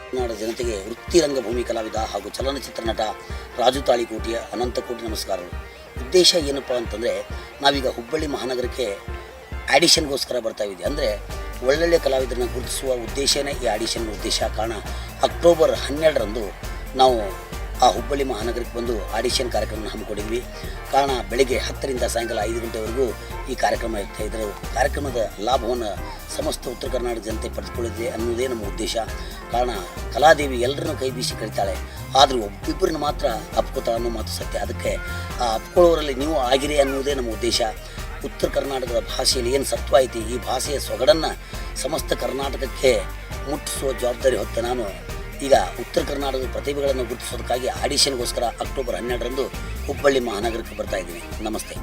ಕನ್ನಡ ಜನತೆಗೆ ವೃತ್ತಿ ರಂಗಭೂಮಿ ಕಲಾವಿದ ಹಾಗೂ ಚಲನಚಿತ್ರ ನಟ ರಾಜು ತಾಳಿಕೋಟಿಯ ಅನಂತ ಕೋಟಿ ನಮಸ್ಕಾರಗಳು. ಉದ್ದೇಶ ಏನಪ್ಪ ಅಂತಂದರೆ, ನಾವೀಗ ಹುಬ್ಬಳ್ಳಿ ಮಹಾನಗರಕ್ಕೆ ಆಡಿಷನ್ಗೋಸ್ಕರ ಬರ್ತಾ ಇದ್ದೀವಿ. ಅಂದರೆ ಒಳ್ಳೊಳ್ಳೆ ಕಲಾವಿದರನ್ನ ಗುರುತಿಸುವ ಉದ್ದೇಶನೇ ಈ ಆಡಿಷನ್ ಉದ್ದೇಶ. ಕಾರಣ ಅಕ್ಟೋಬರ್ 12ರಂದು ನಾವು ಆ ಹುಬ್ಬಳ್ಳಿ ಮಹಾನಗರಕ್ಕೆ ಬಂದು ಆಡಿಷನ್ ಕಾರ್ಯಕ್ರಮ ಹಮ್ಮಿಕೊಂಡಿದ್ವಿ. ಕಾರಣ ಬೆಳಗ್ಗೆ 10ರಿಂದ ಸಾಯಂಕಾಲ 5 ಗಂಟೆವರೆಗೂ ಈ ಕಾರ್ಯಕ್ರಮ ಇರುತ್ತೆ. ಇದರ ಕಾರ್ಯಕ್ರಮದ ಲಾಭವನ್ನು ಸಮಸ್ತ ಉತ್ತರ ಕರ್ನಾಟಕ ಜನತೆ ಪಡೆದುಕೊಳ್ಳಿದೆ ಅನ್ನೋದೇ ನಮ್ಮ ಉದ್ದೇಶ. ಕಾರಣ ಕಲಾದೇವಿ ಎಲ್ಲರನ್ನೂ ಕೈ ಬೀಸಿ ಕರೀತಾಳೆ, ಆದರೂ ಒಬ್ಬಿಬ್ಬರನ್ನ ಮಾತ್ರ ಅಪ್ಕೋತಾಳೆ ಅನ್ನೋ ಮಾತು ಸತ್ಯ. ಅದಕ್ಕೆ ಆ ಅಪ್ಕೊಳ್ಳೋರಲ್ಲಿ ನೀವು ಆಗಿರಿ ಅನ್ನೋದೇ ನಮ್ಮ ಉದ್ದೇಶ. ಉತ್ತರ ಕರ್ನಾಟಕದ ಭಾಷೆಯಲ್ಲಿ ಏನು ಸತ್ವ ಐತಿ, ಈ ಭಾಷೆಯ ಸೊಗಡನ್ನು ಸಮಸ್ತ ಕರ್ನಾಟಕಕ್ಕೆ ಮುಟ್ಟಿಸುವ ಜವಾಬ್ದಾರಿ ಹೊತ್ತ ನಾನು ಈಗ ಉತ್ತರ ಕರ್ನಾಟಕದ ಪ್ರತಿಭೆಗಳನ್ನು ಗುರುತಿಸೋದಕ್ಕಾಗಿ ಆಡಿಷನ್ಗೋಸ್ಕರ ಅಕ್ಟೋಬರ್ 12ರಂದು ಹುಬ್ಬಳ್ಳಿ ಮಹಾನಗರಕ್ಕೆ ಬರ್ತಾ ಇದ್ದೀನಿ. ನಮಸ್ತೆ.